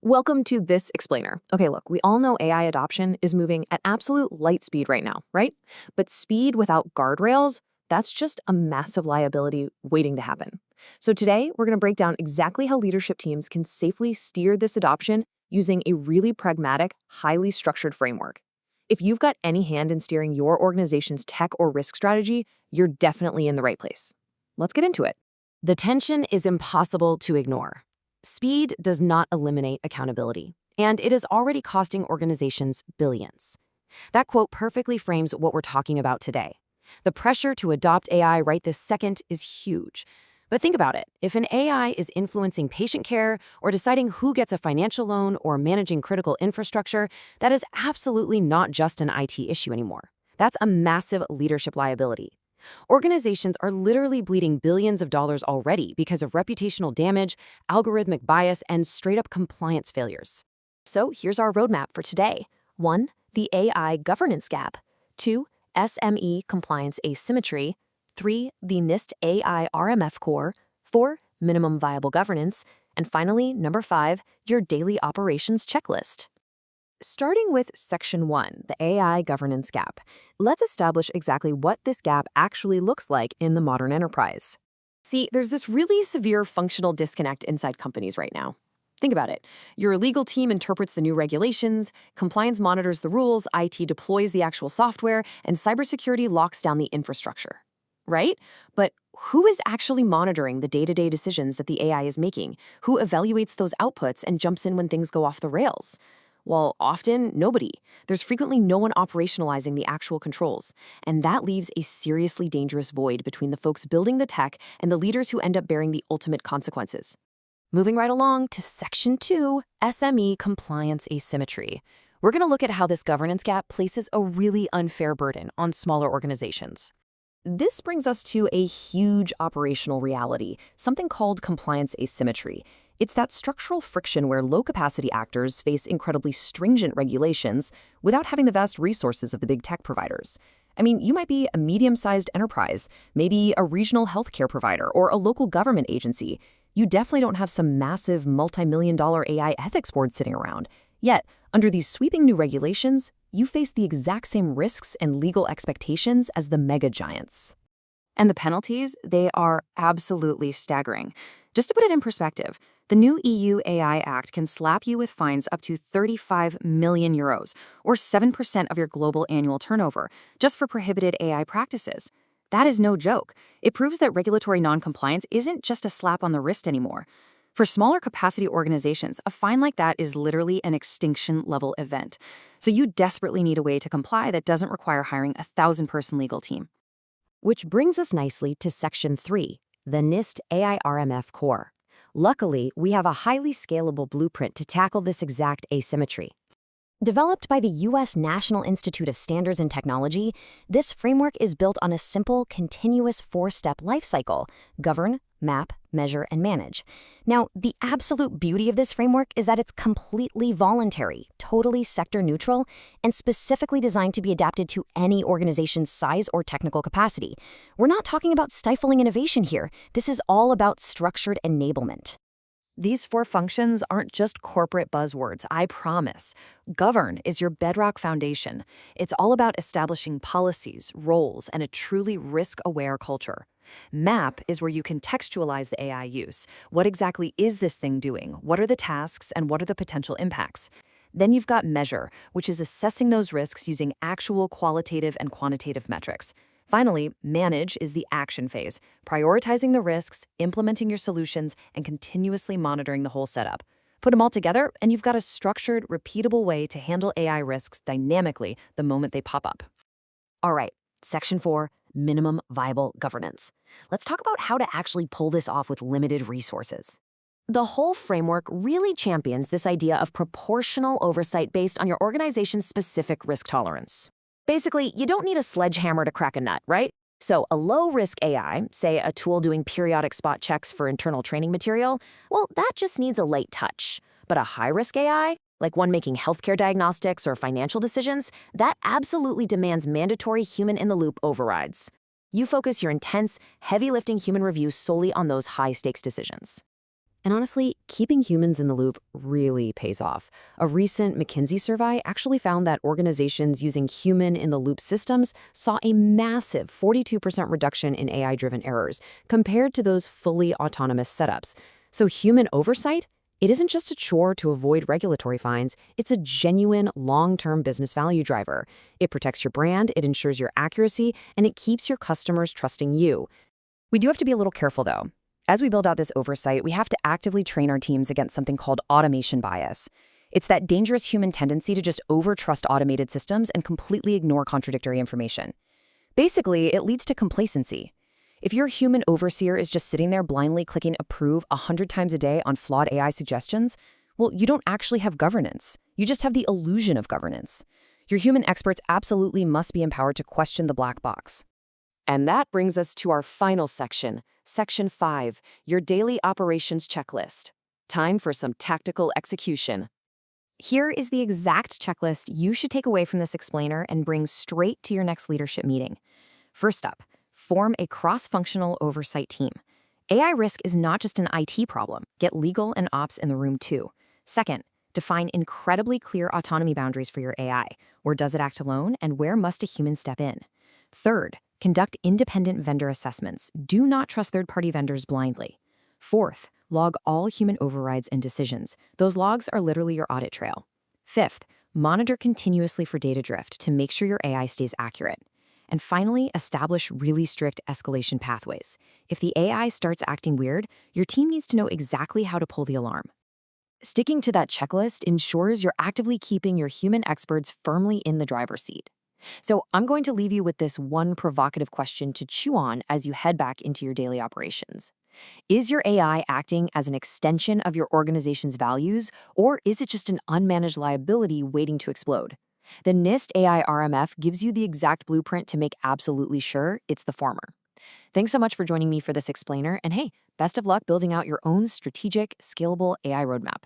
Welcome to this explainer. Okay, look, we all know AI adoption is moving at absolute light speed right now, right? But speed without guardrails, that's just a massive liability waiting to happen. So today, we're going to break down exactly how leadership teams can safely steer this adoption using a really pragmatic, highly structured framework. If you've got any hand in steering your organization's tech or risk strategy, you're definitely in the right place. Let's get into it. The tension is impossible to ignore. Speed does not eliminate accountability, and it is already costing organizations billions. That quote perfectly frames what we're talking about today. The pressure to adopt AI right this second is huge. But think about it. If an AI is influencing patient care or deciding who gets a financial loan or managing critical infrastructure, that is absolutely not just an IT issue anymore. That's a massive leadership liability. Organizations are literally bleeding billions of dollars already because of reputational damage, algorithmic bias, and straight-up compliance failures. So here's our roadmap for today. 1. The AI governance gap. 2. SME compliance asymmetry. 3. The NIST AI RMF core. 4. Minimum viable governance. And finally, number 5, your daily operations checklist. Starting with Section 1, the AI governance gap, let's establish exactly what this gap actually looks like in the modern enterprise. See, there's this really severe functional disconnect inside companies right now. Think about it. Your legal team interprets the new regulations, compliance monitors the rules, IT deploys the actual software, and cybersecurity locks down the infrastructure. Right? But who is actually monitoring the day-to-day decisions that the AI is making? Who evaluates those outputs and jumps in when things go off the rails? Well, often, nobody. There's frequently no one operationalizing the actual controls, and that leaves a seriously dangerous void between the folks building the tech and the leaders who end up bearing the ultimate consequences. Moving right along to Section 2, SME compliance asymmetry. We're going to look at how this governance gap places a really unfair burden on smaller organizations. This brings us to a huge operational reality, something called compliance asymmetry. It's that structural friction where low-capacity actors face incredibly stringent regulations without having the vast resources of the big tech providers. I mean, you might be a medium-sized enterprise, maybe a regional healthcare provider, or a local government agency. You definitely don't have some massive multi-million-dollar AI ethics board sitting around. Yet, under these sweeping new regulations, you face the exact same risks and legal expectations as the mega giants. And the penalties, they are absolutely staggering. Just to put it in perspective, the new EU AI Act can slap you with fines up to 35 million euros, or 7% of your global annual turnover, just for prohibited AI practices. That is no joke. It proves that regulatory noncompliance isn't just a slap on the wrist anymore. For smaller capacity organizations, a fine like that is literally an extinction-level event. So you desperately need a way to comply that doesn't require hiring a 1,000-person legal team. Which brings us nicely to Section 3, the NIST AI RMF core. Luckily, we have a highly scalable blueprint to tackle this exact asymmetry. Developed by the U.S. National Institute of Standards and Technology, this framework is built on a simple, continuous 4-step life cycle: govern, map, measure, and manage. Now, the absolute beauty of this framework is that it's completely voluntary, totally sector neutral, and specifically designed to be adapted to any organization's size or technical capacity. We're not talking about stifling innovation here. This is all about structured enablement. These 4 functions aren't just corporate buzzwords, I promise. Govern is your bedrock foundation. It's all about establishing policies, roles, and a truly risk-aware culture. Map is where you contextualize the AI use. What exactly is this thing doing? What are the tasks, and what are the potential impacts? Then you've got measure, which is assessing those risks using actual qualitative and quantitative metrics. Finally, manage is the action phase, prioritizing the risks, implementing your solutions, and continuously monitoring the whole setup. Put them all together, and you've got a structured, repeatable way to handle AI risks dynamically the moment they pop up. All right, Section 4, minimum viable governance. Let's talk about how to actually pull this off with limited resources. The whole framework really champions this idea of proportional oversight based on your organization's specific risk tolerance. Basically, you don't need a sledgehammer to crack a nut, right? So a low-risk AI, say a tool doing periodic spot checks for internal training material, well, that just needs a light touch. But a high-risk AI, like one making healthcare diagnostics or financial decisions, that absolutely demands mandatory human-in-the-loop overrides. You focus your intense, heavy-lifting human review solely on those high-stakes decisions. And honestly, keeping humans in the loop really pays off. A recent McKinsey survey actually found that organizations using human-in-the-loop systems saw a massive 42% reduction in AI-driven errors compared to those fully autonomous setups. So human oversight? It isn't just a chore to avoid regulatory fines, it's a genuine long-term business value driver. It protects your brand, it ensures your accuracy, and it keeps your customers trusting you. We do have to be a little careful, though. As we build out this oversight, we have to actively train our teams against something called automation bias. It's that dangerous human tendency to just overtrust automated systems and completely ignore contradictory information. Basically, it leads to complacency. If your human overseer is just sitting there blindly clicking approve 100 times a day on flawed AI suggestions, well, you don't actually have governance. You just have the illusion of governance. Your human experts absolutely must be empowered to question the black box. And that brings us to our final section, Section 5, your daily operations checklist. Time for some tactical execution. Here is the exact checklist you should take away from this explainer and bring straight to your next leadership meeting. First up, form a cross-functional oversight team. AI risk is not just an IT problem. Get legal and ops in the room too. Second, define incredibly clear autonomy boundaries for your AI. Where does it act alone, and where must a human step in? Third, conduct independent vendor assessments. Do not trust third-party vendors blindly. Fourth, log all human overrides and decisions. Those logs are literally your audit trail. Fifth, monitor continuously for data drift to make sure your AI stays accurate. And finally, establish really strict escalation pathways. If the AI starts acting weird, your team needs to know exactly how to pull the alarm. Sticking to that checklist ensures you're actively keeping your human experts firmly in the driver's seat. So I'm going to leave you with this one provocative question to chew on as you head back into your daily operations. Is your AI acting as an extension of your organization's values, or is it just an unmanaged liability waiting to explode? The NIST AI RMF gives you the exact blueprint to make absolutely sure it's the former. Thanks so much for joining me for this explainer, and hey, best of luck building out your own strategic, scalable AI roadmap.